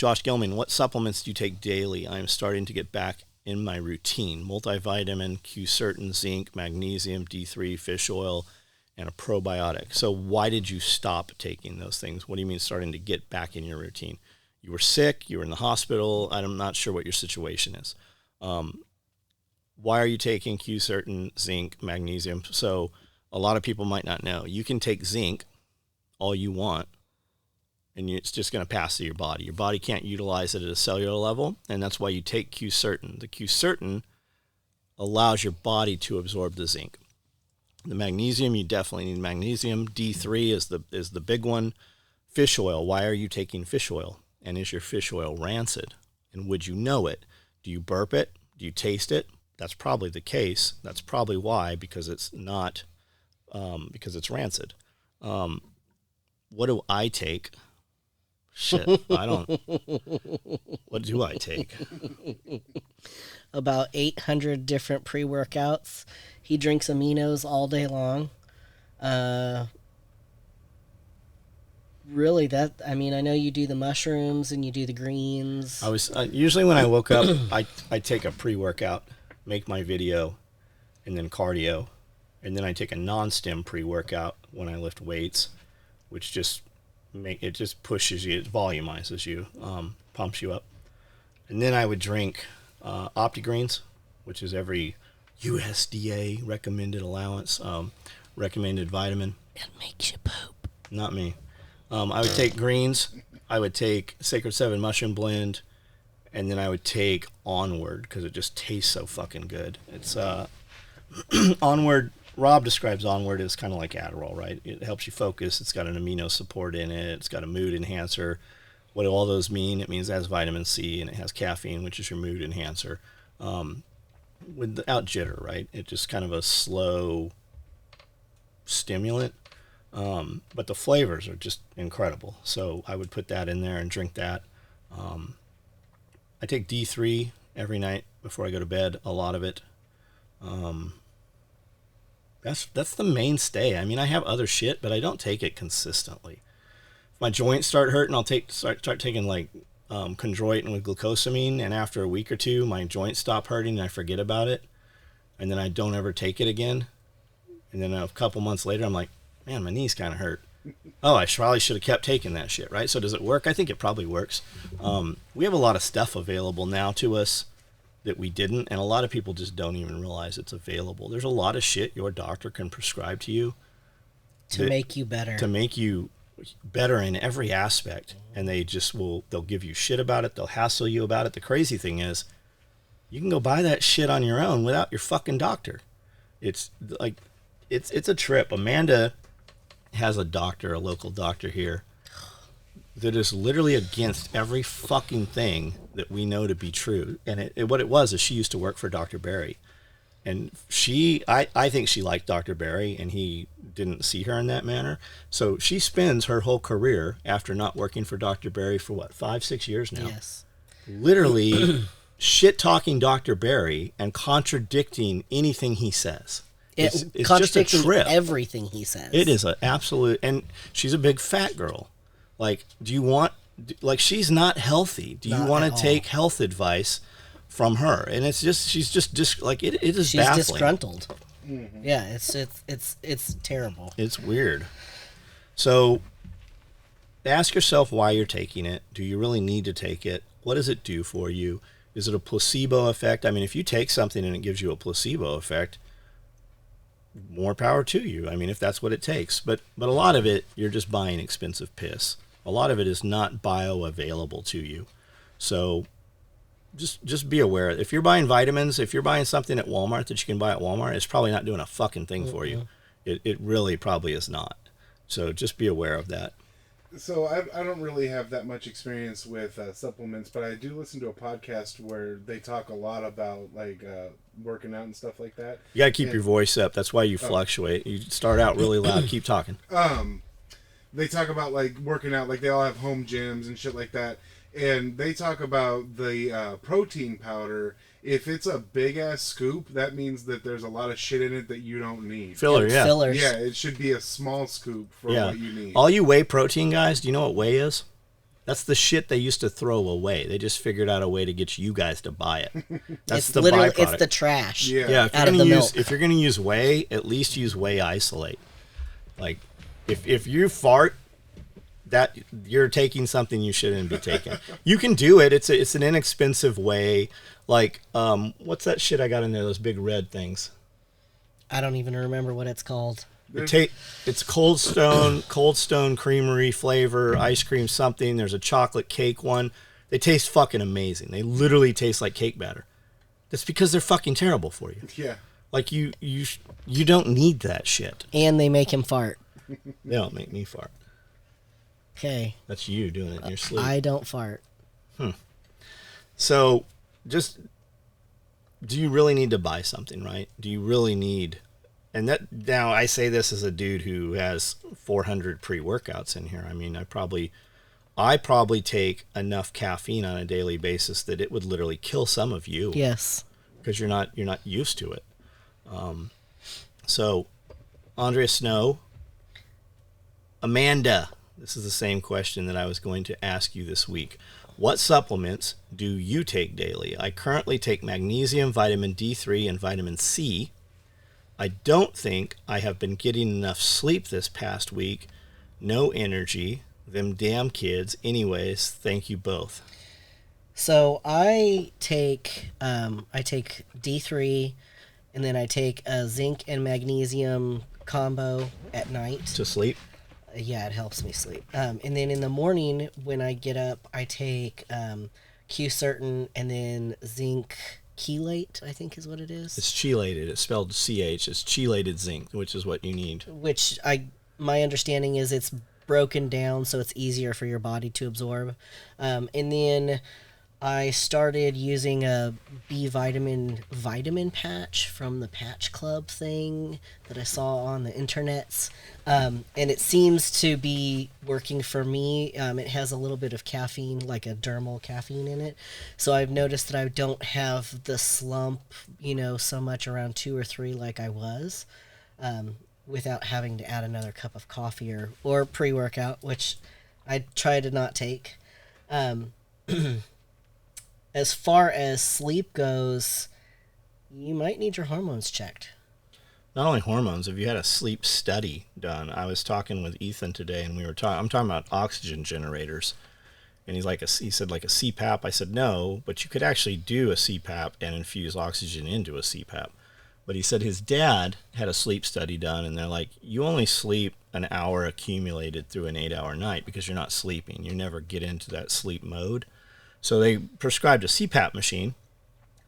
Josh Gilman, what supplements do you take daily? I am starting to get back in my routine. Multivitamin, Q-Certain, zinc, magnesium, D3, fish oil, and a probiotic. So why did you stop taking those things? What do you mean starting to get back in your routine? You were sick, you were in the hospital. I'm not sure what your situation is. Why are you taking Q-Certain, zinc, magnesium? So a lot of people might not know. You can take zinc all you want, and it's just going to pass through your body. Your body can't utilize it at a cellular level, and that's why you take Q-Certain. The Q-Certain allows your body to absorb the zinc. The magnesium, you definitely need magnesium. D3 is the big one. Fish oil, why are you taking fish oil? And is your fish oil rancid? And would you know it? Do you burp it? Do you taste it? That's probably the case. That's probably why, because it's not, because it's rancid. What do I take? Shit, I don't. What do I take? About 800 different pre-workouts. He drinks aminos all day long. Really, I know you do the mushrooms and you do the greens. I was usually when I woke up, I take a pre-workout, make my video, and then cardio, and then I take a non-stim pre-workout when I lift weights, which just pushes you, it volumizes you, pumps you up, and then I would drink OptiGreens, which is every USDA recommended allowance, recommended vitamin. It makes you poop. Not me. I would take greens. I would take Sacred 7 mushroom blend, and then I would take Onward because it just tastes so fucking good. It's Onward. Rob describes Onward as kind of like Adderall, right? It helps you focus. It's got an amino support in it. It's got a mood enhancer. What do all those mean? It means it has vitamin C and it has caffeine, which is your mood enhancer. Without jitter, right? It's just kind of a slow stimulant. But the flavors are just incredible. So I would put that in there and drink that. I take D3 every night before I go to bed, a lot of it. That's the mainstay. I mean, I have other shit, but I don't take it consistently. If my joints start hurting, I'll start taking like chondroitin with glucosamine, and after a week or two, my joints stop hurting and I forget about it, and then I don't ever take it again. And then a couple months later, I'm like, man, my knees kind of hurt. Oh, I probably should have kept taking that shit, right? So does it work? I think it probably works. We have a lot of stuff available now to us that we didn't, and a lot of people just don't even realize it's available. There's a lot of shit your doctor can prescribe to you to make you better. To make you better in every aspect, and they'll give you shit about it. They'll hassle you about it. The crazy thing is, you can go buy that shit on your own without your fucking doctor. It's like, it's a trip. Amanda has a local doctor here, that is literally against every fucking thing that we know to be true. And what it was is she used to work for Dr. Barry. And I think she liked Dr. Barry, and he didn't see her in that manner. So she spends her whole career, after not working for Dr. Barry for 5-6 years now, yes, literally shit-talking Dr. Barry and contradicting anything he says. It's just a trip. Everything he says. It is an absolute, and she's a big fat girl. Like, she's not healthy. Do you want to take health advice from her? And it's just, she's just like, it is she's baffling. Disgruntled. Mm-hmm. Yeah, it's terrible. It's weird. So ask yourself why you're taking it. Do you really need to take it? What does it do for you? Is it a placebo effect? I mean, if you take something and it gives you a placebo effect, more power to you. I mean, if that's what it takes. But a lot of it, you're just buying expensive piss. A lot of it is not bioavailable to you. So just be aware. If you're buying vitamins, if you're buying something at Walmart that you can buy at Walmart, it's probably not doing a fucking thing for you. It really probably is not. So just be aware of that. So I don't really have that much experience with supplements, but I do listen to a podcast where they talk a lot about like working out and stuff like that. You got to keep your voice up. That's why you fluctuate. You start out really loud. Keep talking. They talk about like working out, like they all have home gyms and shit like that. And they talk about the protein powder. If it's a big ass scoop, that means that there's a lot of shit in it that you don't need. Fillers. Yeah, it should be a small scoop for what you need. All you whey protein guys, do you know what whey is? That's the shit they used to throw away. They just figured out a way to get you guys to buy it. That's It's the literally byproduct. it's the trash. Yeah. If out of you're the gonna milk. if you're gonna use whey, at least use whey isolate. Like, if you fart, that you're taking something you shouldn't be taking. You can do it. It's an inexpensive way. Like, what's that shit I got in there? Those big red things. I don't even remember what it's called. It's Cold Stone Creamery flavor, ice cream something. There's a chocolate cake one. They taste fucking amazing. They literally taste like cake batter. That's because they're fucking terrible for you. Yeah. Like you don't need that shit. And they make him fart. They don't make me fart. Okay. That's you doing it in your sleep. I don't fart. So, just, do you really need to buy something, right? Do you really need, and that, now I say this as a dude who has 400 pre-workouts in here. I mean, I probably take enough caffeine on a daily basis that it would literally kill some of you. Yes. Because you're not used to it. So, Andrea Snow, Amanda, this is the same question that I was going to ask you this week. What supplements do you take daily? I currently take magnesium, vitamin D3, and vitamin C. I don't think I have been getting enough sleep this past week. No energy. Them damn kids. Anyways, thank you both. So I take D3, and then I take a zinc and magnesium combo at night. To sleep? Yeah, it helps me sleep. And then in the morning when I get up, I take Q-Certain and then zinc chelate, I think is what it is. It's chelated. It's spelled CH. It's chelated zinc, which is what you need. Which my understanding is it's broken down so it's easier for your body to absorb. And then I started using a B vitamin patch from the Patch Club thing that I saw on the internets. And it seems to be working for me. It has a little bit of caffeine, like a dermal caffeine in it. So I've noticed that I don't have the slump, so much around 2 or 3 like I was, without having to add another cup of coffee or pre-workout, which I try to not take. As far as sleep goes, you might need your hormones checked. Not only hormones, if you had a sleep study done. I was talking with Ethan today, and I'm talking about oxygen generators. And he said like a CPAP. I said, no, but you could actually do a CPAP and infuse oxygen into a CPAP. But he said his dad had a sleep study done, and they're like, you only sleep an hour accumulated through an 8-hour night because you're not sleeping. You never get into that sleep mode. So they prescribed a CPAP machine,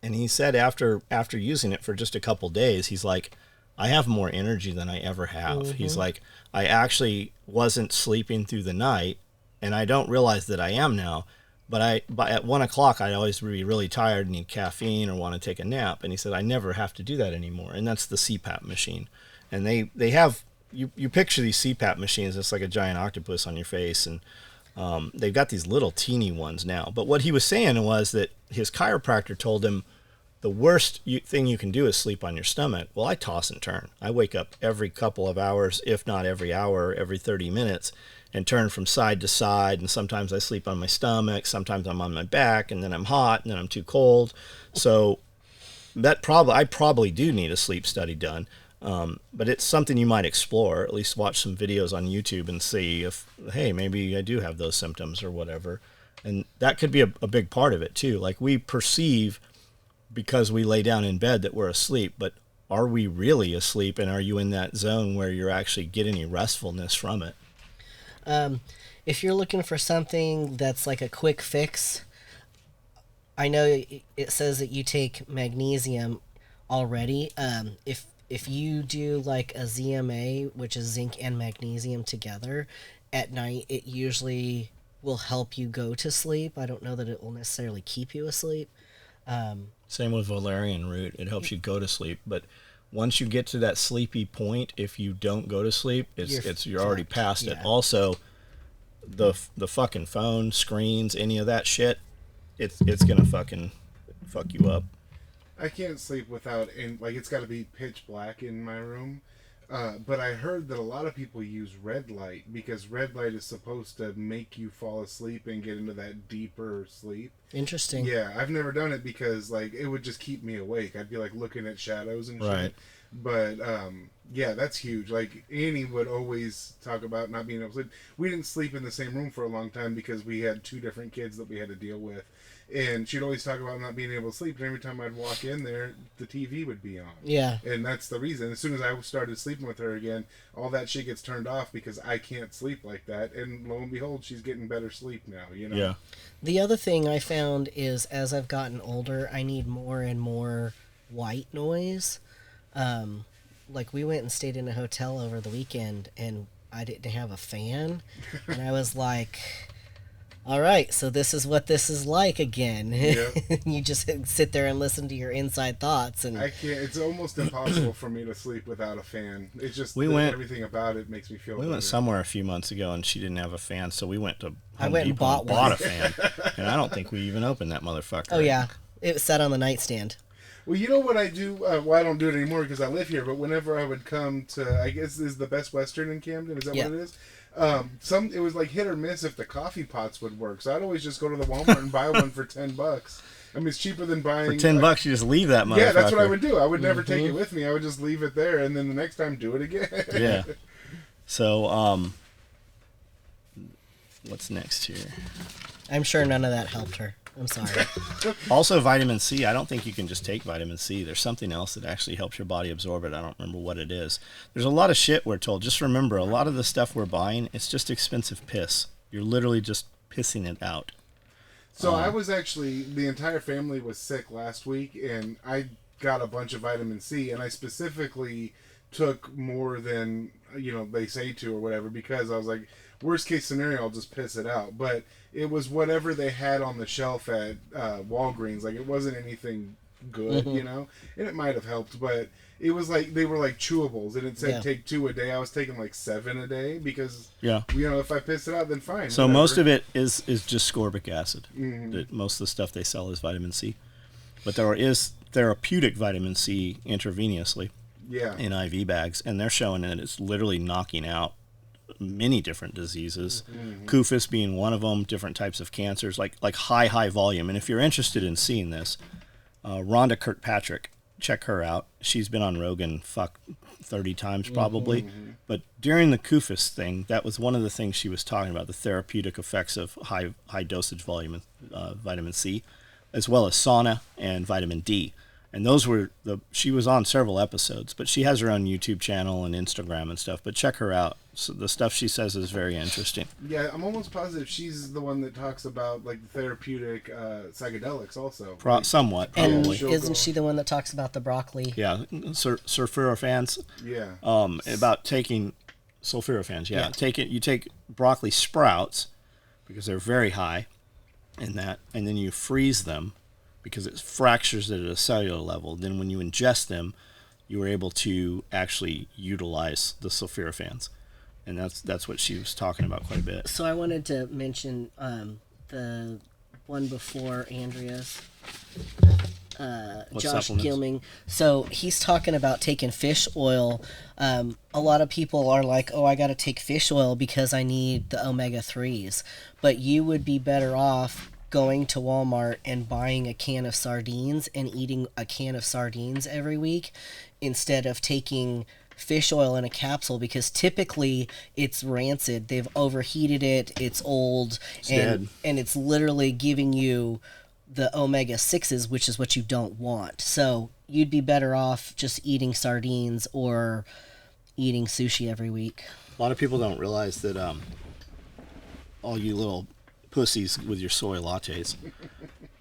and he said after using it for just a couple days, he's like, I have more energy than I ever have. Mm-hmm. He's like, I actually wasn't sleeping through the night, and I don't realize that I am now, but at 1 o'clock, I'd always be really tired and need caffeine or want to take a nap. And he said, I never have to do that anymore. And that's the CPAP machine. And they have, you picture these CPAP machines, it's like a giant octopus on your face, and they've got these little teeny ones now. But what he was saying was that his chiropractor told him the worst thing you can do is sleep on your stomach. Well, I toss and turn. I wake up every couple of hours, if not every hour, every 30 minutes, and turn from side to side. And sometimes I sleep on my stomach, sometimes I'm on my back, and then I'm hot, and then I'm too cold. So I probably do need a sleep study done. But it's something you might explore, at least watch some videos on YouTube and see if, hey, maybe I do have those symptoms or whatever. And that could be a big part of it too. Like, we perceive because we lay down in bed that we're asleep, but are we really asleep? And are you in that zone where you're actually getting any restfulness from it? If you're looking for something that's like a quick fix, I know it says that you take magnesium already. If you do like a ZMA, which is zinc and magnesium together, at night, it usually will help you go to sleep. I don't know that it will necessarily keep you asleep. Same with valerian root. It helps you go to sleep. But once you get to that sleepy point, if you don't go to sleep, you're already past it. Also, the fucking phone, screens, any of that shit, it's going to fucking fuck you up. I can't sleep without, and like, it's got to be pitch black in my room. But I heard that a lot of people use red light because red light is supposed to make you fall asleep and get into that deeper sleep. Interesting. Yeah, I've never done it because like it would just keep me awake. I'd be like looking at shadows and Right. shit. But yeah, that's huge. Like Annie would always talk about not being able to sleep. We didn't sleep in the same room for a long time because we had 2 different kids that we had to deal with. And she'd always talk about not being able to sleep. And every time I'd walk in there, the TV would be on. Yeah. And that's the reason. As soon as I started sleeping with her again, all that shit gets turned off because I can't sleep like that. And lo and behold, she's getting better sleep now, you know? Yeah. The other thing I found is as I've gotten older, I need more and more white noise. Like we went and stayed in a hotel over the weekend and I didn't have a fan. And I was like, all right, so this is what this is like again. Yeah. You just sit there and listen to your inside thoughts. And I can't. It's almost impossible for me to sleep without a fan. It's just everything about it makes me feel. We went somewhere a few months ago and she didn't have a fan, so we went to I Home went and Depot bought one. bought a fan, and I don't think we even opened that motherfucker. Oh yeah, it sat on the nightstand. Well, you know what I do? Well, I don't do it anymore because I live here. But whenever I would come to, I guess is the Best Western in Camden. Is that Yeah. what it is? It was like hit or miss if the coffee pots would work. So I'd always just go to the Walmart and buy one for $10. I mean, it's cheaper than buying For $10, you just leave that motherfucker. Yeah, that's what I would do. I would never take it with me. I would just leave it there, and then the next time do it again. Yeah. So, what's next here? I'm sure none of that helped her. I'm sorry. Also, vitamin C. I don't think you can just take vitamin C. There's something else that actually helps your body absorb it. I don't remember what it is. There's a lot of shit we're told. Just remember, a lot of the stuff we're buying, it's just expensive piss. You're literally just pissing it out. So I was actually, the entire family was sick last week, and I got a bunch of vitamin C, and I specifically took more than, they say to or whatever, because I was like, worst case scenario, I'll just piss it out. But it was whatever they had on the shelf at Walgreens. Like, it wasn't anything good, and it might have helped, but it was like, they were like chewables, and it said take 2 a day. I was taking like 7 a day because, if I piss it out, then fine. So whatever. most of it is just ascorbic acid. Most of the stuff they sell is vitamin C. But there is therapeutic vitamin C intravenously in IV bags, and they're showing that it's literally knocking out many different diseases, CUFUS being one of them, different types of cancers, like high volume. And if you're interested in seeing this, Rhonda Kirkpatrick, check her out. She's been on Rogan 30 times probably. But during the CUFUS thing, that was one of the things she was talking about, the therapeutic effects of high dosage volume vitamin C, as well as sauna and vitamin D. And those were she was on several episodes, but she has her own YouTube channel and Instagram and stuff. But check her out. So the stuff she says is very interesting. Yeah, I'm almost positive she's the one that talks about like the therapeutic psychedelics also. Somewhat, And probably. isn't she the one that talks about the broccoli? Yeah, sulforaphans. Yeah. About taking sulforaphans. Yeah, you take broccoli sprouts because they're very high in that, and then you freeze them because it fractures it at a cellular level. Then when you ingest them, you are able to actually utilize the sulforaphans. And that's what she was talking about quite a bit. So I wanted to mention the one before Andrea's, Josh Gilming. So he's talking about taking fish oil. A lot of people are like, oh, I got to take fish oil because I need the omega-3s. But you would be better off going to Walmart and buying a can of sardines and eating a can of sardines every week instead of taking fish oil in a capsule, because typically it's rancid. They've overheated it, it's old, and it's literally giving you the omega-6s, which is what you don't want. So you'd be better off just eating sardines or eating sushi every week. A lot of people don't realize that all you little pussies with your soy lattes,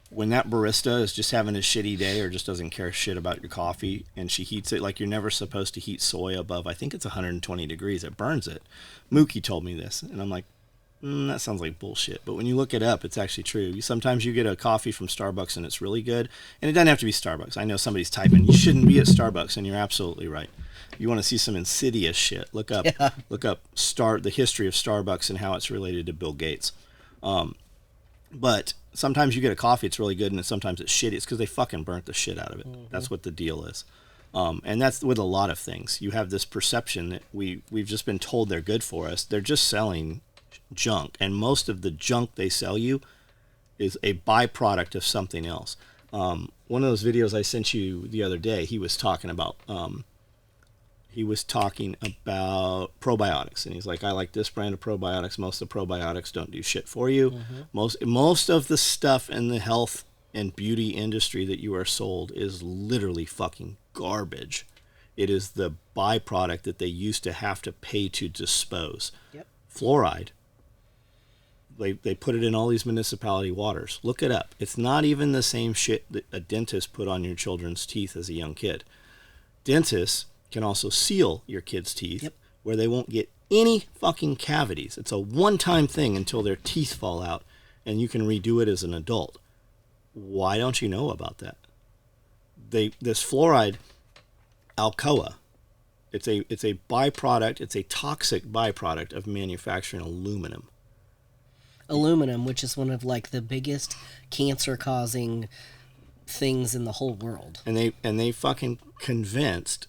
when that barista is just having a shitty day or just doesn't care shit about your coffee and she heats it, like, you're never supposed to heat soy above, I think it's 120 degrees. It burns it. Mookie told me this, and I'm like, that sounds like bullshit. But when you look it up, it's actually true. Sometimes you get a coffee from Starbucks and it's really good, and it doesn't have to be Starbucks. I know somebody's typing, you shouldn't be at Starbucks, and you're absolutely right. You want to see some insidious shit, look up the history of Starbucks and how it's related to Bill Gates. But sometimes you get a coffee, it's really good, and sometimes it's shitty. It's because they fucking burnt the shit out of it. That's what the deal is. And that's with a lot of things. You have this perception that we've just been told they're good for us. They're just selling junk, and most of the junk they sell you is a byproduct of something else. One of those videos I sent you the other day, he was talking about probiotics, and he's like, I like this brand of probiotics. Most of the probiotics don't do shit for you. Most of the stuff in the health and beauty industry that you are sold is literally fucking garbage. It is the byproduct that they used to have to pay to dispose. Yep. Fluoride, they put it in all these municipality waters. Look it up. It's not even the same shit that a dentist put on your children's teeth as a young kid. Dentists can also seal your kids' teeth, yep, where they won't get any fucking cavities. It's a one-time thing until their teeth fall out, and you can redo it as an adult. Why don't you know about that? This fluoride, Alcoa, it's a byproduct. It's a toxic byproduct of manufacturing aluminum. Aluminum, which is one of like the biggest cancer-causing things in the whole world. And they fucking convinced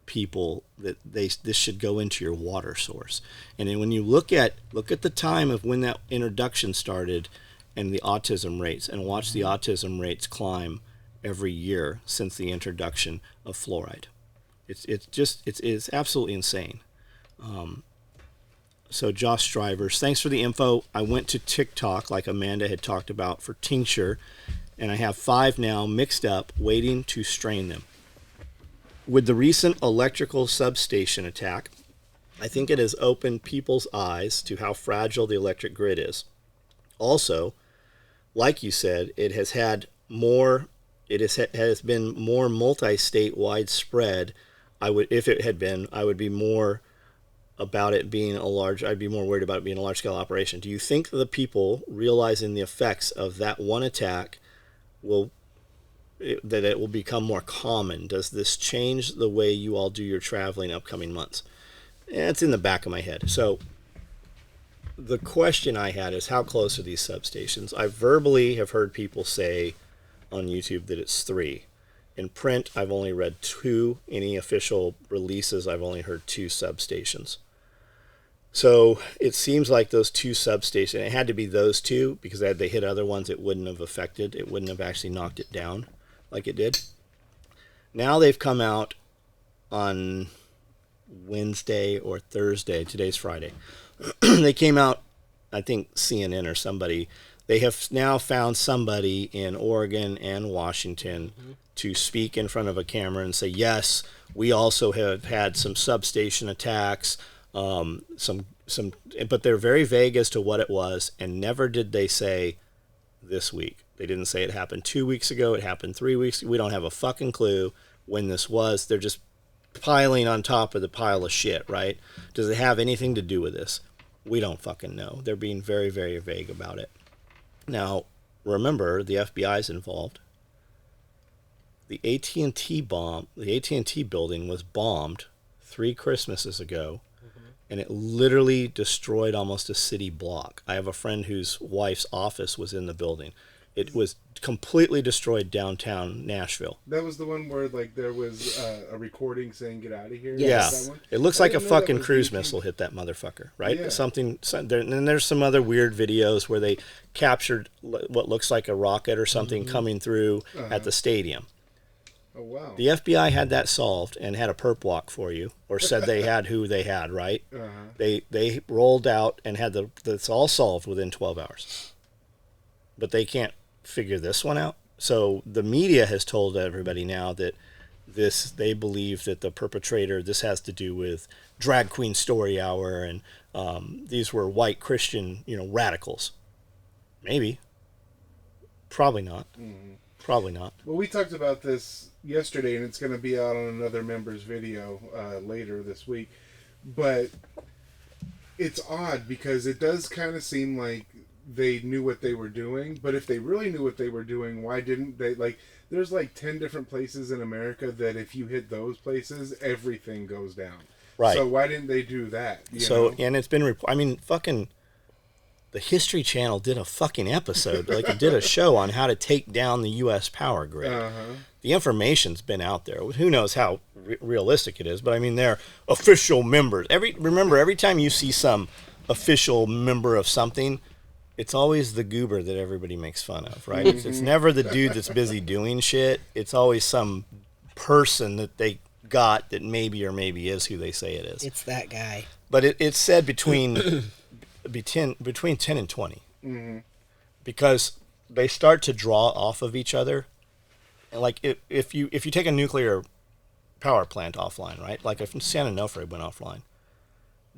people that this should go into your water source. And then when you look at the time of when that introduction started and the autism rates, and watch the autism rates climb every year since the introduction of fluoride. It's absolutely insane. So Josh Strivers, thanks for the info. I went to TikTok, like Amanda had talked about, for tincture, and I have 5 now mixed up, waiting to strain them. With the recent electrical substation attack, I think it has opened people's eyes to how fragile the electric grid is. Also, like you said, it has been more multi-state widespread. If it had been, I would be more about it being I'd be more worried about it being a large-scale operation. Do you think the people realizing the effects of that one attack that it will become more common? Does this change the way you all do your traveling upcoming months? It's in the back of my head. So the question I had is, how close are these substations? I verbally have heard people say on YouTube that it's 3. In print, I've only read 2. Any official releases, I've only heard 2 substations. So it seems like those 2 substations, it had to be those 2, because had they hit other ones, it wouldn't have actually knocked it down like it did. Now they've come out on Wednesday or Thursday. Today's Friday. They came out, I think CNN or somebody, they have now found somebody in Oregon and Washington to speak in front of a camera and say, yes, we also have had some substation attacks, but they're very vague as to what it was, and never did they say this week. They didn't say it happened 2 weeks ago, it happened 3 weeks. We don't have a fucking clue when this was. They're just piling on top of the pile of shit, right? Does it have anything to do with this? We don't fucking know. They're being very, very vague about it. Now, remember, the FBI's involved. The AT&T building was bombed 3 Christmases ago, and it literally destroyed almost a city block. I have a friend whose wife's office was in the building. It was completely destroyed downtown Nashville. That was the one where like there was a recording saying "Get out of here." Yes. Yeah, it looks like a fucking cruise missile hit that motherfucker, right? Yeah. And there's some other weird videos where they captured what looks like a rocket or something coming through at the stadium. Oh wow! The FBI had that solved and had a perp walk for you, or said they had who they had, right? They rolled out and had that's all solved within 12 hours. But they can't figure this one out. So the media has told everybody now that they believe that the perpetrator, this has to do with drag queen story hour, and these were white Christian, radicals. Maybe. Probably not. Probably not. Well, we talked about this yesterday, and it's going to be out on another member's video later this week. But it's odd because it does kind of seem like they knew what they were doing. But if they really knew what they were doing, why didn't they? Like, there's like 10 different places in America that if you hit those places, everything goes down. Right. So why didn't they do that? And it's been, fucking the History Channel did a fucking episode, like it did a show on how to take down the U.S. power grid. The information's been out there. Who knows how realistic it is, but I mean, they're official members. Remember, every time you see some official member of something, it's always the goober that everybody makes fun of, right? It's never the dude that's busy doing shit. It's always some person that they got that maybe or maybe is who they say it is. It's that guy. But it's said between 10 and 20, because they start to draw off of each other. And like if you take a nuclear power plant offline, right? Like if San Onofre went offline,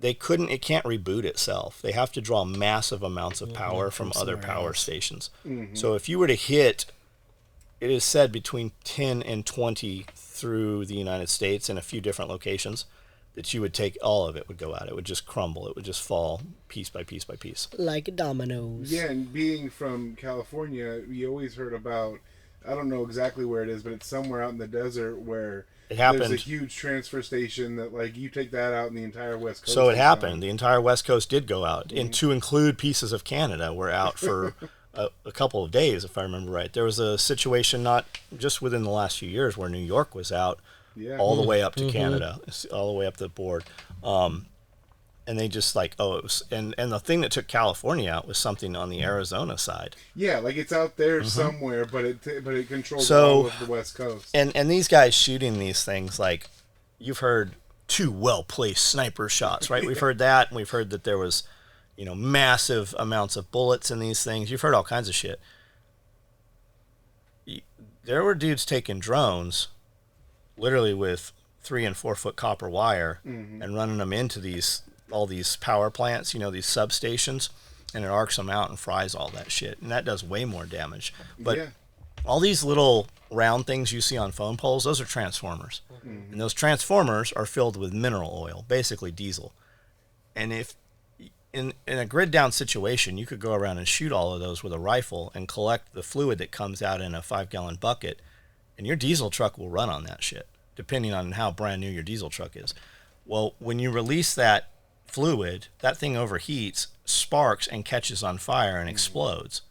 it can't reboot itself. They have to draw massive amounts of power from other power stations. So if you were to hit, it is said between 10 and 20 through the United States in a few different locations, that you would take all of it would go out. It would just crumble. It would just fall piece by piece by piece. Like dominoes. Yeah, and being from California, you always heard about, I don't know exactly where it is, but it's somewhere out in the desert where it happened. There's a huge transfer station that, like, you take that out and the entire West Coast. So it happened. The entire West Coast did go out. And to include pieces of Canada were out for a couple of days, if I remember right. There was a situation not just within the last few years where New York was out all the way up to Canada, all the way up the board. And they just like, it was, and the thing that took California out was something on the Arizona side. Yeah, like it's out there somewhere, but it controls all of the West Coast. And these guys shooting these things, like, you've heard 2 well-placed sniper shots, right? We've heard that, and we've heard that there was, massive amounts of bullets in these things. You've heard all kinds of shit. There were dudes taking drones, literally with 3 and 4 foot copper wire, and running them into all these power plants, these substations, and it arcs them out and fries all that shit. And that does way more damage. But all these little round things you see on phone poles, those are transformers. And those transformers are filled with mineral oil, basically diesel. And if in a grid down situation, you could go around and shoot all of those with a rifle and collect the fluid that comes out in a 5-gallon bucket, and your diesel truck will run on that shit, depending on how brand new your diesel truck is. Well, when you release that fluid, that thing overheats, sparks, and catches on fire and explodes.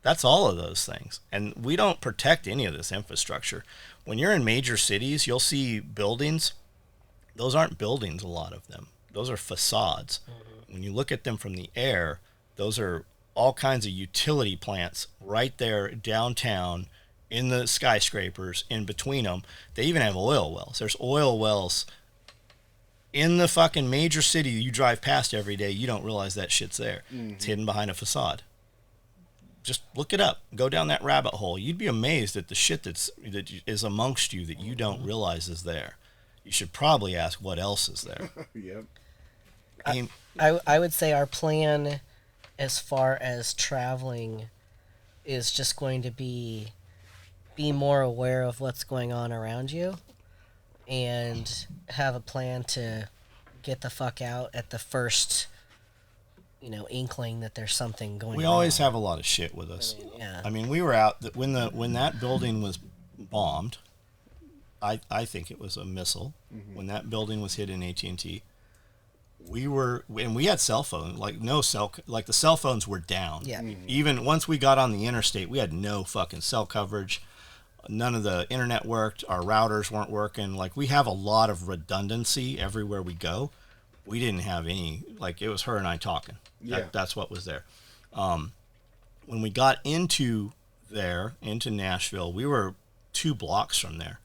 That's all of those things. And we don't protect any of this infrastructure. When you're in major cities, you'll see buildings. Those aren't buildings, a lot of them. Those are facades. When you look at them from the air, those are all kinds of utility plants right there downtown in the skyscrapers, in between them. They even have oil wells. There's oil wells in the fucking major city you drive past every day. You don't realize that shit's there. It's hidden behind a facade. Just look it up. Go down that rabbit hole. You'd be amazed at the shit that is amongst you that you don't realize is there. You should probably ask what else is there. Yep. I would say our plan as far as traveling is just going to be more aware of what's going on around you and have a plan to get the fuck out at the first, inkling that there's something going on. We always have a lot of shit with us. I mean, we were out when that building was bombed. I think it was a missile. When that building was hit in AT&T, we had cell phones, the cell phones were down. Yeah. Even once we got on the interstate, we had no fucking cell coverage. None of the internet worked. Our routers weren't working. Like, we have a lot of redundancy everywhere we go. We didn't have any, it was her and I talking. That's what was there. When we got into Nashville, we were 2 blocks from there.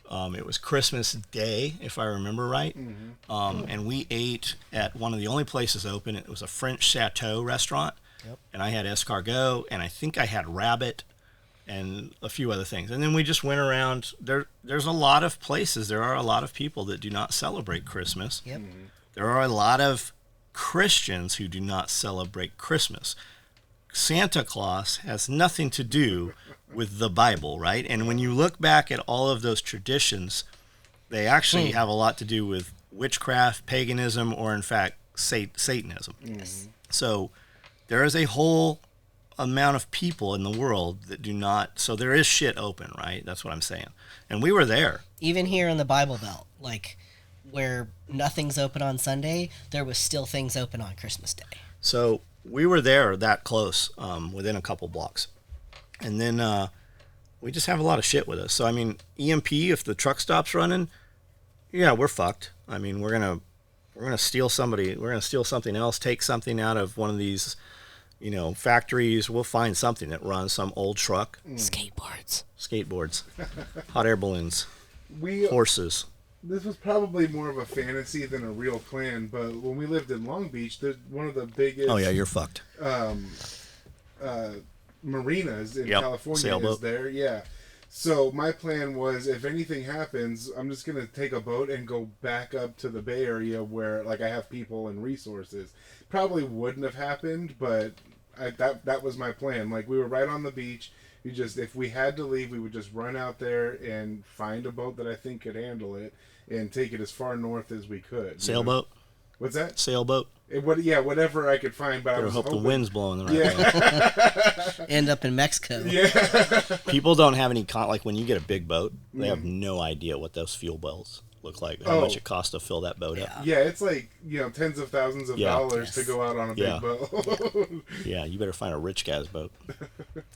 It was Christmas Day, if I remember right. And we ate at one of the only places open. It was a French Chateau restaurant. And I had escargot, and I think I had rabbit, and a few other things. And then we just went around. There's a lot of places. There are a lot of people that do not celebrate Christmas. There are a lot of Christians who do not celebrate Christmas. Santa Claus has nothing to do with the Bible, right? And when you look back at all of those traditions, they actually have a lot to do with witchcraft, paganism, or in fact, Satanism. So there is a whole amount of people in the world that do not, so there is shit open, right? That's what I'm saying. And we were there. Even here in the Bible Belt, where nothing's open on Sunday, there was still things open on Christmas Day. So We were there that close, within a couple blocks. And then we just have a lot of shit with us. So, I mean, EMP, if the truck stops running, yeah, we're fucked. I mean, we're gonna steal something else, take something out of one of these, factories. We'll find something that runs, some old truck. Skateboards, hot air balloons, horses. This was probably more of a fantasy than a real plan, but when we lived in Long Beach, one of the biggest... Oh, yeah, you're fucked. Marinas in Yep. California Sailboat. is there. Yeah. So my plan was, if anything happens, I'm just going to take a boat and go back up to the Bay Area where, like, I have people and resources. Probably wouldn't have happened, but that was my plan. Like, we were right on the beach. If we had to leave, we would just run out there and find a boat that I think could handle it and take it as far north as we could. Sailboat? What's that? Sailboat? Whatever I could find. But I was hope hoping the wind's blowing the right way. End up in Mexico. Yeah. People don't have any like when you get a big boat, they have no idea what those fuel bills look like, how much it costs to fill that boat up. Yeah, it's like, tens of thousands of dollars to go out on a big boat. Yeah, you better find a rich guy's boat.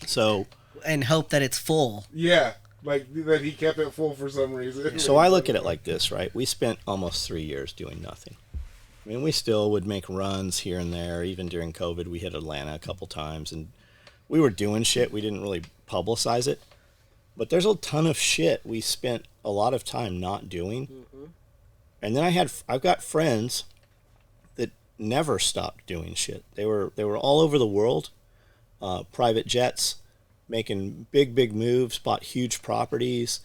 So, and hope that it's full. Yeah, like that he kept it full for some reason. So I look at it like this, right? We spent almost 3 years doing nothing. I mean, we still would make runs here and there. Even during COVID, we hit Atlanta a couple times, and we were doing shit. We didn't really publicize it. But there's a ton of shit we spent a lot of time not doing. Mm-hmm. And then I've got friends that never stopped doing shit. They were all over the world, private jets, making big moves, bought huge properties.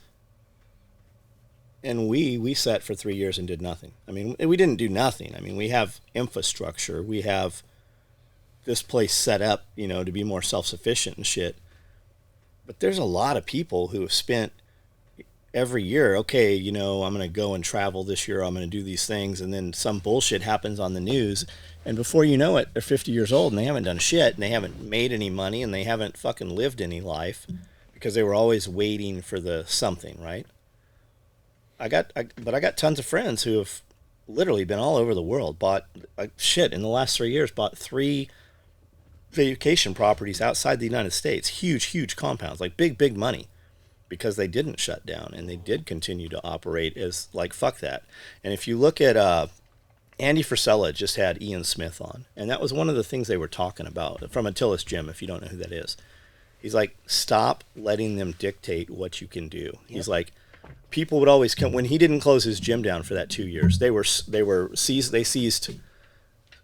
And we sat for 3 years and did nothing. I mean, we didn't do nothing. I mean, we have infrastructure. We have this place set up, to be more self-sufficient and shit. But there's a lot of people who have spent every year, okay, I'm going to go and travel this year. I'm going to do these things. And then some bullshit happens on the news. And before you know it, they're 50 years old and they haven't done shit. And they haven't made any money and they haven't fucking lived any life because they were always waiting for the something, right? I got tons of friends who have literally been all over the world, bought in the last 3 years, bought 3 vacation properties outside the United States, huge compounds, like big money, because they didn't shut down and they did continue to operate as like, fuck that. And if you look at, Andy Frisella just had Ian Smith on, and that was one of the things they were talking about from Attila's Gym, if you don't know who that is. He's like, stop letting them dictate what you can do. Yep. He's like, people would always come when he didn't close his gym down for that 2 years. They seized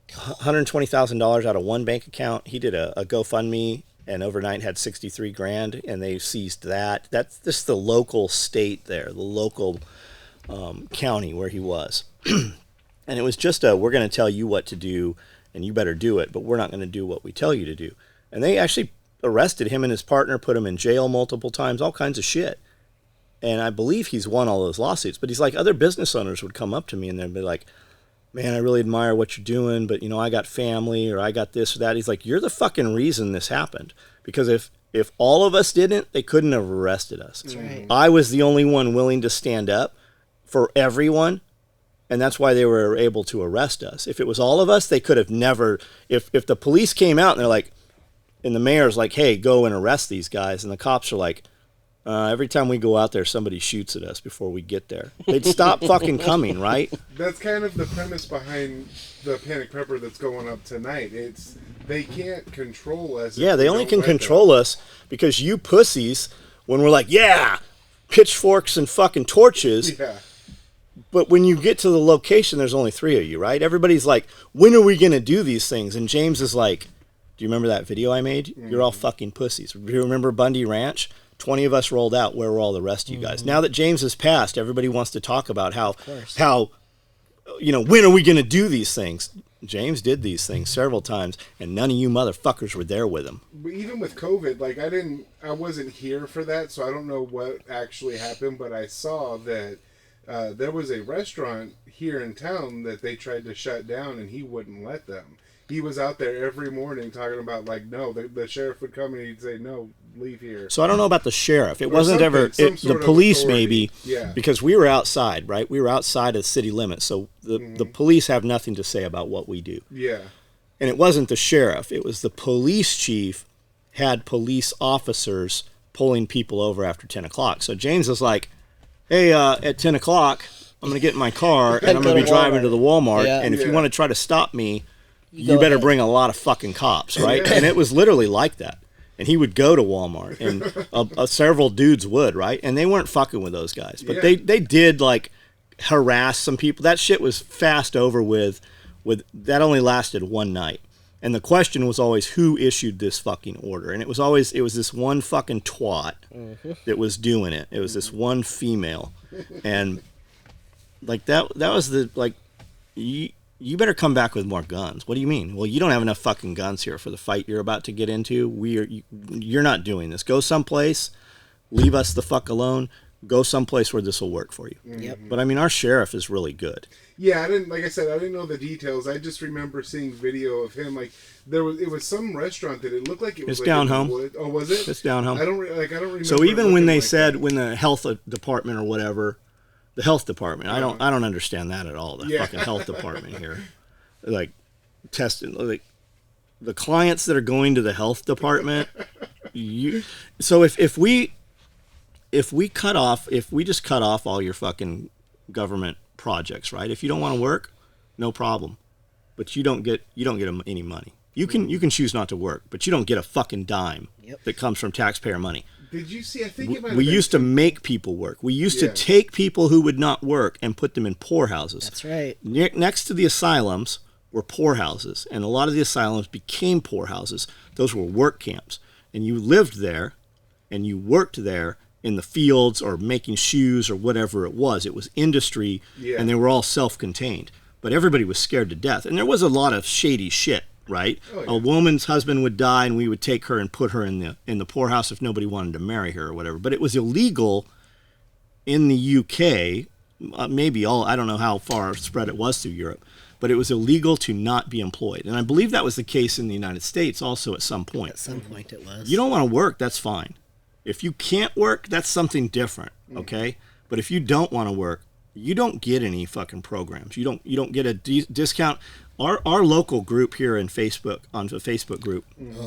$120,000 out of one bank account. He did a GoFundMe and overnight had $63,000, and they seized that. That's just the local state there, the local county where he was. And it was just we're going to tell you what to do, and you better do it, but we're not going to do what we tell you to do. And they actually arrested him and his partner, put him in jail multiple times, all kinds of shit. And I believe he's won all those lawsuits. But he's like, other business owners would come up to me and they'd be like, man, I really admire what you're doing, but, I got family or I got this or that. He's like, you're the fucking reason this happened. Because if all of us didn't, they couldn't have arrested us. That's right. I was the only one willing to stand up for everyone, and that's why they were able to arrest us. If it was all of us, they could have never... If the police came out and they're like... And the mayor's like, hey, go and arrest these guys. And the cops are like... every time we go out there, somebody shoots at us before we get there. They'd stop fucking coming, right? That's kind of the premise behind the Panic Prepper that's going up tonight. It's they can't control us. Yeah, they only can control us because you pussies, when we're like, yeah, pitchforks and fucking torches. Yeah. But when you get to the location, there's only 3 of you, right? Everybody's like, when are we going to do these things? And James is like, do you remember that video I made? Mm-hmm. You're all fucking pussies. Do you remember Bundy Ranch? 20 of us rolled out. Where were all the rest of you guys? Mm-hmm. Now that James has passed, everybody wants to talk about how when are we going to do these things? James did these things several times, and none of you motherfuckers were there with him. But even with COVID, like I wasn't here for that, so I don't know what actually happened, but I saw that there was a restaurant here in town that they tried to shut down, and he wouldn't let them. He was out there every morning talking about, like, no, the sheriff would come and he'd say, no, leave here. So I don't know about the sheriff. It wasn't ever the police, maybe, because we were outside, right? We were outside of city limits, so the police have nothing to say about what we do. Yeah. And it wasn't the sheriff. It was the police chief had police officers pulling people over after 10 o'clock. So James was like, hey, at 10 o'clock, I'm going to get in my car and I'm going to be driving to the Walmart. Yeah. And if you want to try to stop me, you better bring a lot of fucking cops, right? And it was literally like that. And he would go to Walmart, and several dudes would, right? And they weren't fucking with those guys. But they did, like, harass some people. That shit was fast over with that only lasted one night. And the question was always, who issued this fucking order? And it was this one fucking twat that was doing it. It was this one female. And, like, that was the, like, you better come back with more guns. What do you mean? Well, you don't have enough fucking guns here for the fight you're about to get into. You're not doing this. Go someplace. Leave us the fuck alone. Go someplace where this will work for you. Yep. But I mean, our sheriff is really good. Yeah, like I said, I didn't know the details. I just remember seeing video of him. Like it was some restaurant that it looked like it was. It's down home. Oh, was it? It's down home. I don't remember. So even when they said when the health department or whatever, the health department, I don't understand that at all. The fucking health department here, like testing like the clients that are going to the health department. So if we just cut off all your fucking government projects, right? If you don't want to work, no problem, but you don't get any money. You can choose not to work, but you don't get a fucking dime that comes from taxpayer money. Did you see? I think we used to make people work. We used to take people who would not work and put them in poorhouses. That's right. Next to the asylums were poorhouses, and a lot of the asylums became poorhouses. Those were work camps, and you lived there, and you worked there in the fields or making shoes or whatever it was. It was industry, and they were all self-contained. But everybody was scared to death, and there was a lot of shady shit. Right, a woman's husband would die, and we would take her and put her in the poorhouse if nobody wanted to marry her or whatever. But it was illegal in the UK, I don't know how far spread it was through Europe, but it was illegal to not be employed, and I believe that was the case in the United States also at some point. At some point, it was. You don't want to work, that's fine. If you can't work, that's something different, okay? But if you don't want to work, you don't get any fucking programs. You don't get a discount. Our local group here on the Facebook group,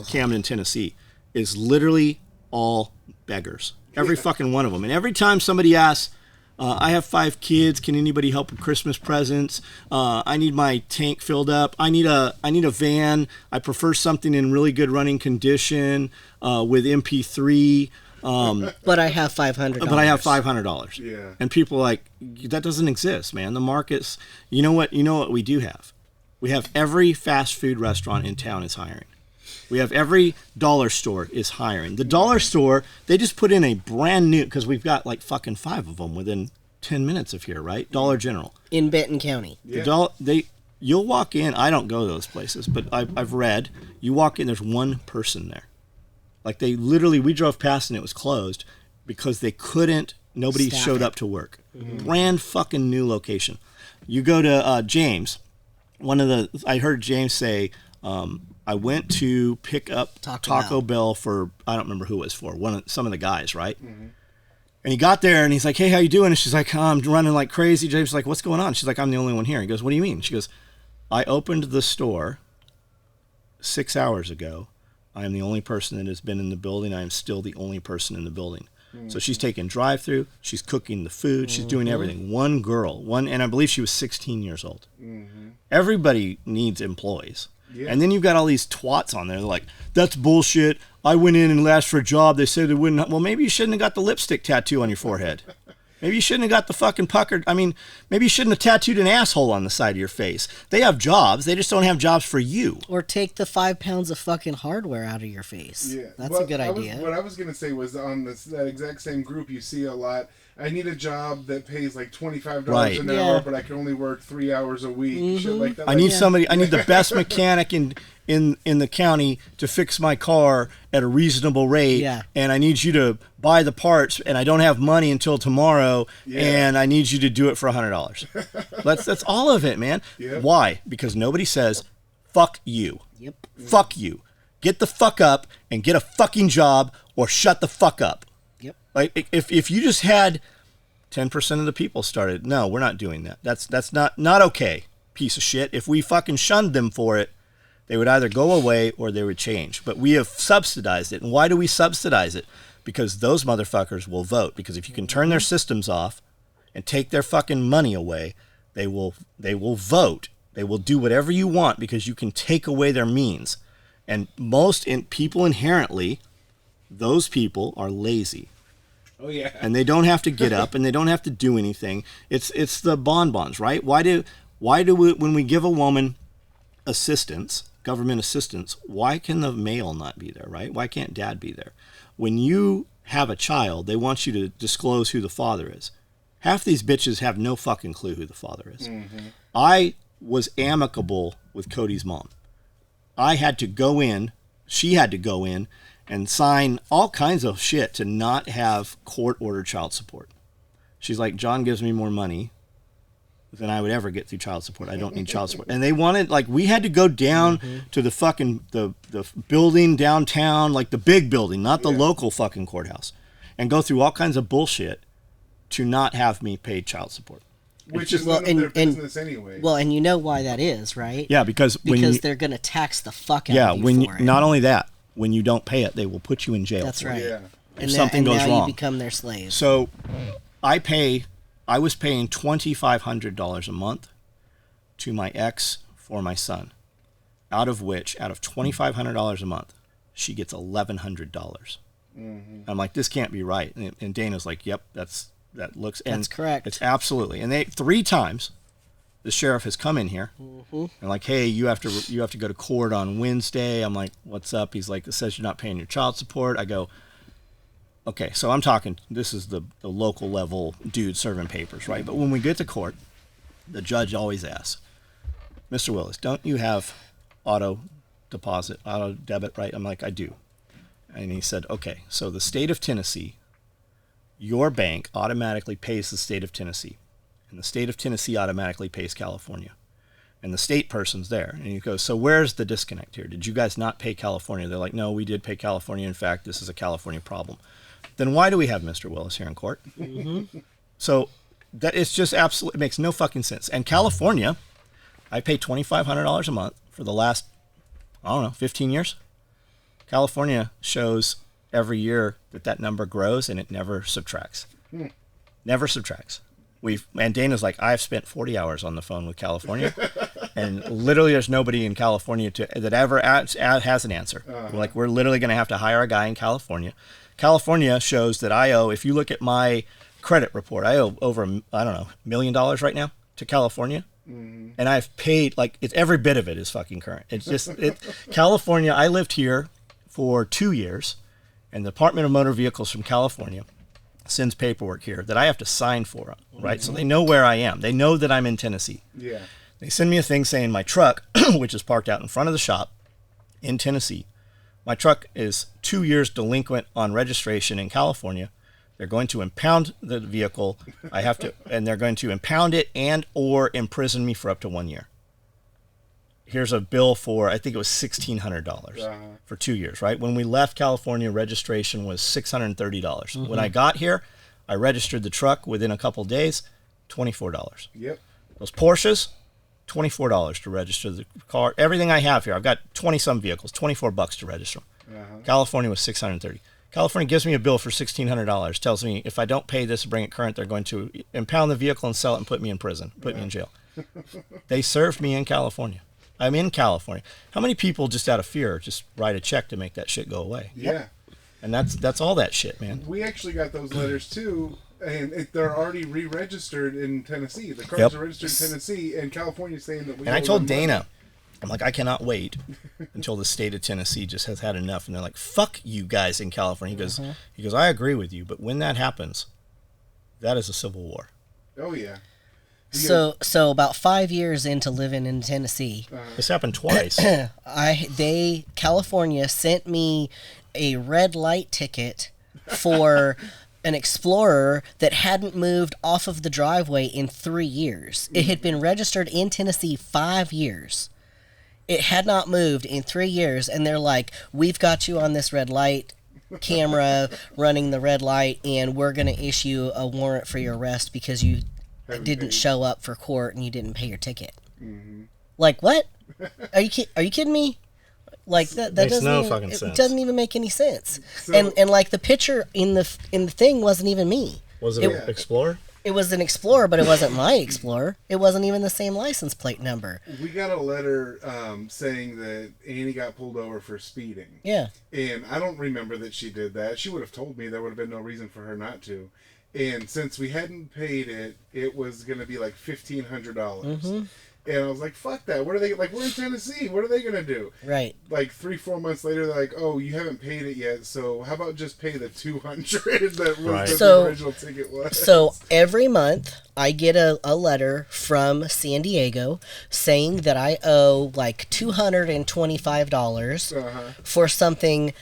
Camden, Tennessee, is literally all beggars. Every fucking one of them. And every time somebody asks, I have 5 kids, can anybody help with Christmas presents? I need my tank filled up. I need a van. I prefer something in really good running condition with MP3. But I have $500. But I have $500. Yeah. And people are like, that doesn't exist, man. The market's, you know what we do have? We have every fast food restaurant in town is hiring. We have every dollar store is hiring. The dollar store, they just put in a brand new, because we've got like fucking 5 of them within 10 minutes of here, right? Dollar General. In Benton County. Yeah. You'll walk in, I don't go to those places, but I've read, you walk in, there's one person there. Like we drove past and it was closed because nobody showed up to work. Mm-hmm. Brand fucking new location. You go to James. I heard James say, I went to pick up Taco Bell for, I don't remember who it was for, some of the guys, right? Mm-hmm. And he got there and he's like, hey, how you doing? And she's like, I'm running like crazy. James is like, what's going on? She's like, I'm the only one here. He goes, what do you mean? She goes, I opened the store 6 hours ago. I am the only person that has been in the building. I am still the only person in the building. Mm-hmm. So she's taking drive-through. She's cooking the food. She's doing everything. One girl, and I believe she was 16 years old. Mm-hmm. Everybody needs employees. Yeah. And then you've got all these twats on there. They're like, that's bullshit. I went in and asked for a job. They said they wouldn't. Well, maybe you shouldn't have got the lipstick tattoo on your forehead. Maybe you shouldn't have got the fucking puckered. I mean, maybe you shouldn't have tattooed an asshole on the side of your face. They have jobs. They just don't have jobs for you. Or take the 5 pounds of fucking hardware out of your face. Yeah. That's a good idea. What I was going to say was on that exact same group, you see a lot. I need a job that pays like $25 an hour, but I can only work 3 hours a week. Mm-hmm. Shit like that. I need somebody. I need the best mechanic in the county to fix my car at a reasonable rate. Yeah. And I need you to buy the parts, and I don't have money until tomorrow. Yeah. And I need you to do it for $100. That's all of it, man. Yep. Why? Because nobody says, "Fuck you." Yep. Fuck you. Get the fuck up and get a fucking job, or shut the fuck up. Yep. Like if you just had 10% of the people started, no, we're not doing that. That's not okay, piece of shit. If we fucking shunned them for it, They would either go away or they would change. But we have subsidized it. And why do we subsidize it? Because those motherfuckers will vote. Because if you can turn their systems off and take their fucking money away, they will vote. They will do whatever you want because you can take away their means. And people inherently, those people are lazy. Oh yeah. And they don't have to get up and they don't have to do anything. It's the bonbons, right? Why do we, when we give a woman assistance, government assistance, why can the male not be there, right? Why can't dad be there? When you have a child, they want you to disclose who the father is. Half these bitches have no fucking clue who the father is. Mm-hmm. I was amicable with Cody's mom. I had to go in, she had to go in and sign all kinds of shit to not have court-ordered child support. She's like, John gives me more money than I would ever get through child support. I don't need child support. And they wanted, like, we had to go down to the fucking, the building downtown, like the big building, not the local fucking courthouse, and go through all kinds of bullshit to not have me pay child support. Which is none of their business anyway. Well, and you know why that is, right? Yeah, because they're going to tax the fuck out of you for it. Not only that, when you don't pay it, they will put you in jail. That's right. Yeah. If something goes now wrong. You become their slave. So I was paying $2,500 a month to my ex for my son, out of $2,500 a month, she gets $1,100. Mm-hmm. I'm like, this can't be right. And Dana's like, yep, that's correct. It's absolutely. And 3 times the sheriff has come in here and like, hey, you have to go to court on Wednesday. I'm like, what's up? He's like, it says you're not paying your child support. I go, okay, so I'm talking, this is the local level dude serving papers, right? But when we get to court, the judge always asks, Mr. Willis, don't you have auto debit, right? I'm like, I do. And he said, okay, so the state of Tennessee, your bank automatically pays the state of Tennessee. And the state of Tennessee automatically pays California. And the state person's there. And he goes, so where's the disconnect here? Did you guys not pay California? They're like, no, we did pay California. In fact, this is a California problem. Then why do we have Mr. Willis here in court? Mm-hmm. So that it's just absolutely, it makes no fucking sense. And California, I pay $2,500 a month for the last, 15 years. California shows every year that number grows and it never subtracts. Never subtracts. And Dana's like, I've spent 40 hours on the phone with California, and literally there's nobody in California that ever has an answer. Uh-huh. We're literally going to have to hire a guy in California. California shows that I owe, if you look at my credit report, I owe over, $1 million right now to California. Mm-hmm. And I've paid, it's every bit of it is fucking current. It's just, California, I lived here for 2 years, and the Department of Motor Vehicles from California sends paperwork here that I have to sign for, right? Mm-hmm. So they know where I am. They know that I'm in Tennessee. Yeah. They send me a thing saying my truck, which is parked out in front of the shop in Tennessee, my truck is 2 years delinquent on registration in California. They're going to impound the vehicle. And they're going to impound it and or imprison me for up to 1 year. Here's a bill for, I think it was $1,600 for 2 years, right? When we left California, registration was $630. Mm-hmm. When I got here, I registered the truck within a couple days, $24. Yep. Those Porsches, $24 to register the car. Everything I have here, I've got 20-some vehicles, $24 to register them. Uh-huh. California was $630. California gives me a bill for $1,600, tells me if I don't pay this and bring it current, they're going to impound the vehicle and sell it and put me in prison, put me in jail. They served me in California. I'm in California. How many people just out of fear just write a check to make that shit go away? Yeah. And that's all that shit, man. We actually got those letters too, and they're already re-registered in Tennessee. The cars are registered in Tennessee, and California's saying that we. And I told Dana, I'm like, I cannot wait until the state of Tennessee just has had enough, and they're like, "Fuck you guys in California." He goes, I agree with you, but when that happens, that is a civil war. Oh yeah. So about 5 years into living in Tennessee, this happened twice. California sent me a red light ticket for an Explorer that hadn't moved off of the driveway in 3 years. It had been registered in Tennessee 5 years. It had not moved in 3 years, and they're like, "We've got you on this red light camera running the red light, and we're going to issue a warrant for your arrest because you didn't show up for court and you didn't pay your ticket." Mm-hmm. Like, what? Are you kidding me? Like that Makes doesn't no even, fucking it sense. doesn't even make any sense. So- and like the picture in the thing wasn't even me. Was it an Explorer? It was an Explorer, but it wasn't my Explorer. It wasn't even the same license plate number. We got a letter saying that Annie got pulled over for speeding. Yeah. And I don't remember that she did that. She would have told me. There would have been no reason for her not to. And since we hadn't paid it, it was going to be like $1,500. Mm-hmm. And I was like, fuck that. What are they, like, we're in Tennessee. What are they going to do? Right. Like 3-4 months later, they're like, oh, you haven't paid it yet, so how about just pay the $200 that was Right. the original ticket was? So every month I get a letter from San Diego saying that I owe like $225 for something,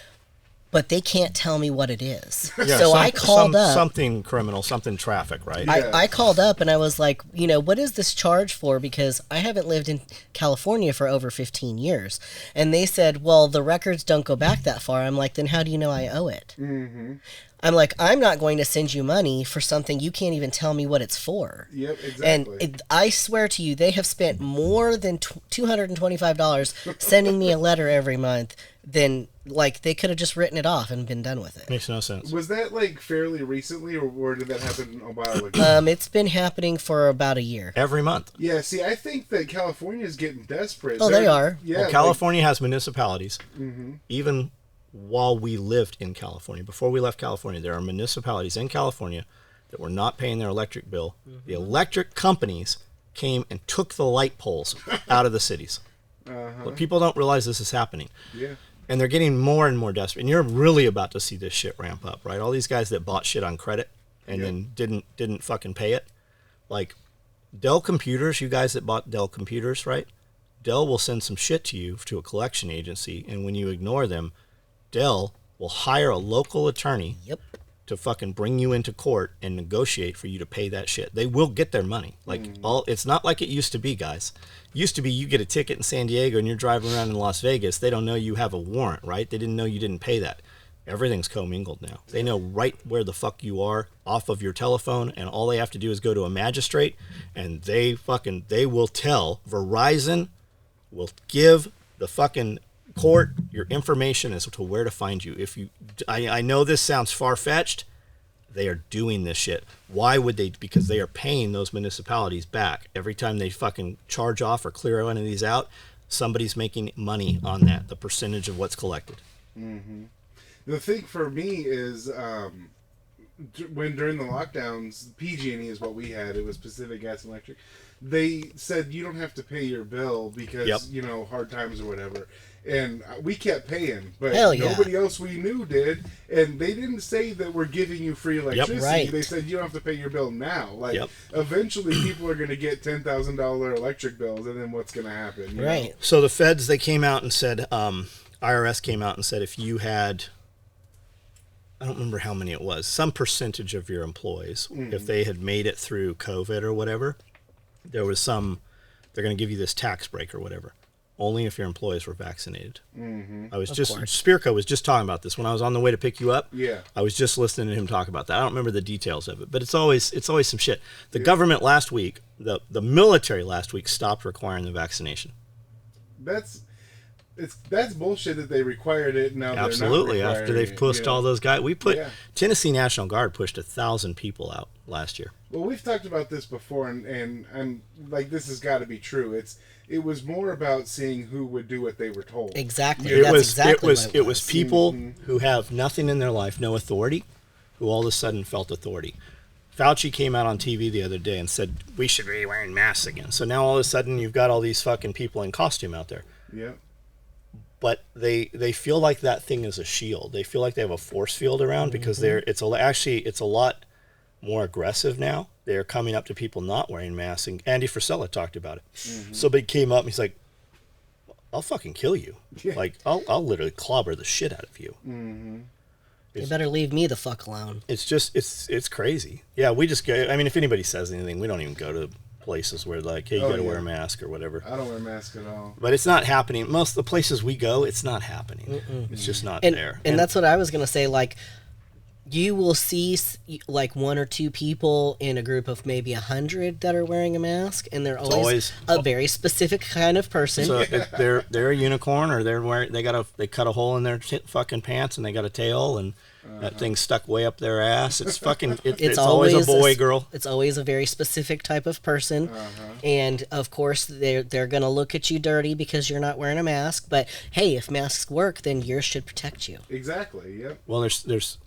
but they can't tell me what it is. Yeah, so I called up. Something criminal, something traffic, right? Yeah. I called up and I was like, what is this charge for? Because I haven't lived in California for over 15 years. And they said, well, the records don't go back that far. I'm like, then how do you know I owe it? Mm-hmm. I'm like, I'm not going to send you money for something you can't even tell me what it's for. Yep, exactly. And I swear to you, they have spent more than $225 sending me a letter every month than, like, they could have just written it off and been done with it. Makes no sense. Was that, like, fairly recently, or did that happen a while ago? It's been happening for about a year. Every month. Yeah, see, I think that California is getting desperate. Oh, they are. Yeah, Well, California has municipalities. Mm-hmm. Even while we lived in California, before we left California, there are municipalities in California that were not paying their electric bill. Mm-hmm. The electric companies came and took the light poles out of the cities. But people don't realize this is happening. Yeah. And they're getting more and more desperate. And you're really about to see this shit ramp up, right? All these guys that bought shit on credit and then didn't fucking pay it. Like Dell Computers, you guys that bought Dell Computers, right? Dell will send some shit to you to a collection agency, and when you ignore them, Dell will hire a local attorney Yep. to fucking bring you into court and negotiate for you to pay that shit. They will get their money. Like it's not like it used to be, guys. Used to be you get a ticket in San Diego and you're driving around in Las Vegas. They don't know you have a warrant, right? They didn't know you didn't pay that. Everything's commingled now. They know right where the fuck you are off of your telephone, and all they have to do is go to a magistrate, and they will tell Verizon will give the fucking court your information as to where to find you. If you, I know this sounds far-fetched. They are doing this shit. Why would they? Because they are paying those municipalities back every time they fucking charge off or clear one of these out. Somebody's making money on that, the percentage of what's collected. Mm-hmm. The thing for me is when during the lockdowns, PG&E is what we had. It was Pacific Gas and Electric. They said you don't have to pay your bill because hard times or whatever. And we kept paying, but nobody else we knew did. And they didn't say that we're giving you free electricity. Right. They said you don't have to pay your bill now. Like, eventually people are going to get $10,000 electric bills, and then what's going to happen? You know? So the feds, they came out and said, IRS came out and said if you had, I don't remember how many it was, some percentage of your employees, if they had made it through COVID or whatever, there was some, they're going to give you this tax break or whatever. Only if your employees were vaccinated. I was Spirko was just talking about this when I was on the way to pick you up. Yeah. I was just listening to him talk about that. I don't remember the details of it, but it's always some shit. The government last week, the military last week stopped requiring the vaccination. That's bullshit that they required it. Now absolutely, they're not after they've pushed all those guys, we put Tennessee National Guard pushed 1,000 people out last year. Well, we've talked about this before, and I'm like, this has got to be true. It was more about seeing who would do what they were told. Exactly. It was people who have nothing in their life, no authority, who all of a sudden felt authority. Fauci came out on TV the other day and said we should be wearing masks again. So now all of a sudden you've got all these fucking people in costume out there. Yeah. But they feel like that thing is a shield. They feel like they have a force field around because it's a lot more aggressive now. They're coming up to people not wearing masks, and Andy Frisella talked about it. Somebody came up and he's like, I'll fucking kill you. Like, I'll literally clobber the shit out of you. You better leave me the fuck alone. It's just, it's crazy. Yeah, we just go, I mean, if anybody says anything, we don't even go to places where like, hey, you gotta wear a mask or whatever. I don't wear a mask at all. But it's not happening. Most of the places we go, it's not happening. It's just not there. And that's what I was going to say, like, You will see like one or two people in a group of maybe 100 that are wearing a mask, and they're always a very specific kind of person. So if they're a unicorn, or they cut a hole in their fucking pants and they got a tail and that thing's stuck way up their ass. It's fucking it's always a boy, girl. It's always a very specific type of person, and of course they're gonna look at you dirty because you're not wearing a mask. But hey, if masks work, then yours should protect you. Exactly. Yep. Well, there's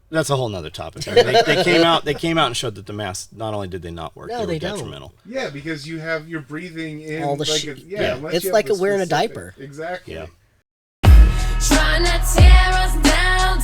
that's a whole nother topic. I mean, they came out and showed that the masks, not only did they not work, they were detrimental. Yeah, because you're breathing in all the it's like wearing a diaper. Exactly. Yeah. Trying to tear us down,